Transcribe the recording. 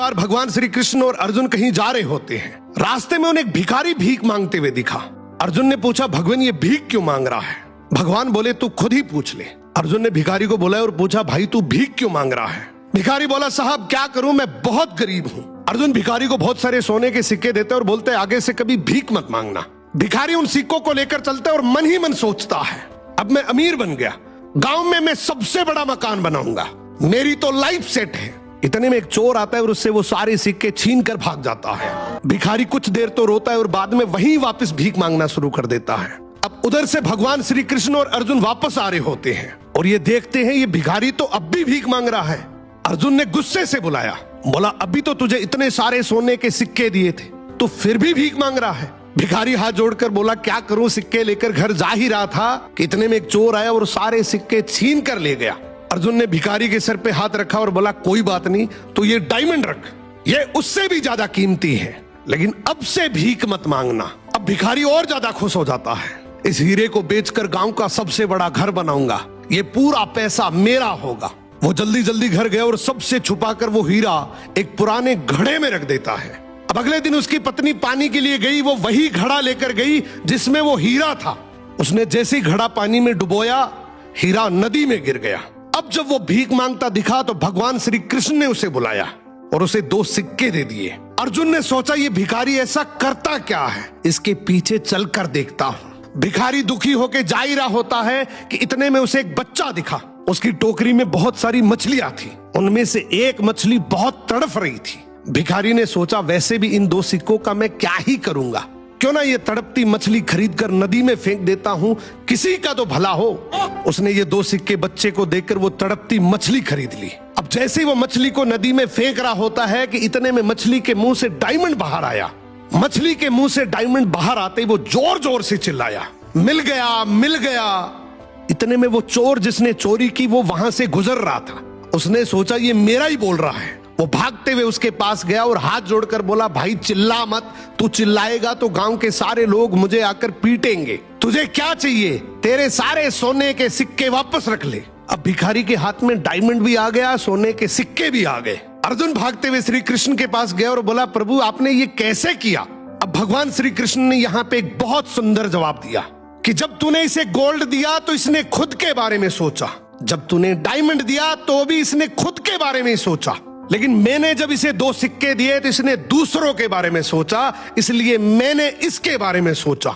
बार भगवान श्री कृष्ण और अर्जुन कहीं जा रहे होते हैं। रास्ते में उन्हें एक भिखारी भीख मांगते हुए दिखा। अर्जुन ने पूछा, भगवान ये भीख क्यों मांग रहा है? भगवान बोले, तू खुद ही पूछ ले। अर्जुन ने भिखारी को बोला और पूछा, भाई तू भीख क्यों मांग रहा है? भिखारी बोला, साहब क्या करूं, मैं बहुत गरीब हूं। अर्जुन भिखारी को बहुत सारे सोने के सिक्के देते और बोलते, आगे से कभी भीख मत मांगना। भिखारी उन सिक्कों को लेकर चलता है और मन ही मन सोचता है, अब मैं अमीर बन गया, गांव में मैं सबसे बड़ा मकान बनाऊंगा, मेरी तो लाइफ सेट है। इतने में एक चोर आता है और उससे वो सारे सिक्के छीन कर भाग जाता है। भिखारी कुछ देर तो रोता है और बाद में वहीं वापस भीख मांगना शुरू कर देता है। अब उधर से भगवान श्री कृष्ण और अर्जुन वापस आ रहे होते हैं और ये देखते हैं ये भिखारी तो अब भी भीख मांग रहा है। अर्जुन ने गुस्से से बुलाया, बोला, अभी तो तुझे इतने सारे सोने के सिक्के दिए थे, तो फिर भी भीख मांग रहा है। भिखारी हाथ जोड़कर बोला, क्या करूं, सिक्के लेकर घर जा ही रहा था कि इतने में एक चोर आया और सारे सिक्के छीन कर ले गया। अर्जुन ने भिखारी के सर पे हाथ रखा और बोला, कोई बात नहीं, तो ये डायमंड रख, ये उससे भी ज्यादा कीमती है, लेकिन अब से भीख मत मांगना। अब भिखारी और ज्यादा खुश हो जाता है, इस हीरे को बेचकर गांव का सबसे बड़ा घर बनाऊंगा, ये पूरा पैसा मेरा होगा। वो जल्दी जल्दी घर गया और सबसे छुपाकर वो हीरा एक पुराने घड़े में रख देता है। अब अगले दिन उसकी पत्नी पानी के लिए गई, वो वही घड़ा लेकर गई जिसमें वो हीरा था। उसने जैसे ही घड़ा पानी में डुबोया, हीरा नदी में गिर गया। अब जब वो भीख मांगता दिखा तो भगवान श्री कृष्ण ने उसे बुलाया और उसे 2 सिक्के दे दिए। अर्जुन ने सोचा, ये भिखारी ऐसा करता क्या है, इसके पीछे चलकर देखता हूं। भिखारी दुखी होकर जा ही रहा होता है कि इतने में उसे एक बच्चा दिखा। उसकी टोकरी में बहुत सारी मछलियां थी, उनमें से एक मछली बहुत तड़फ रही थी। भिखारी ने सोचा, वैसे भी इन 2 सिक्कों का मैं क्या ही करूंगा, क्यों ना ये तड़पती मछली खरीद कर नदी में फेंक देता हूं, किसी का तो भला हो। उसने ये 2 सिक्के बच्चे को देकर वो तड़पती मछली खरीद ली। अब जैसे ही वो मछली को नदी में फेंक रहा होता है कि इतने में मछली के मुंह से डायमंड बाहर आया। मछली के मुंह से डायमंड बाहर आते ही वो जोर जोर से चिल्लाया, मिल गया, मिल गया। इतने में वो चोर जिसने चोरी की वो वहां से गुजर रहा था। उसने सोचा, ये मेरा ही बोल रहा है। वो भागते हुए उसके पास गया और हाथ जोड़कर बोला, भाई चिल्ला मत, तू चिल्लाएगा तो गांव के सारे लोग मुझे आकर पीटेंगे। तुझे क्या चाहिए? तेरे सारे सोने के सिक्के वापस रख ले। अब भिखारी के हाथ में डायमंड भी आ गया, सोने के सिक्के भी आ गए। अर्जुन भागते हुए श्री कृष्ण के पास गया और बोला, प्रभु आपने ये कैसे किया? अब भगवान श्री कृष्ण ने यहाँ पे एक बहुत सुंदर जवाब दिया कि जब तूने इसे गोल्ड दिया तो इसने खुद के बारे में सोचा, जब तूने डायमंड दिया तो भी इसने खुद के बारे में सोचा, लेकिन मैंने जब इसे 2 सिक्के दिए तो इसने दूसरों के बारे में सोचा, इसलिए मैंने इसके बारे में सोचा।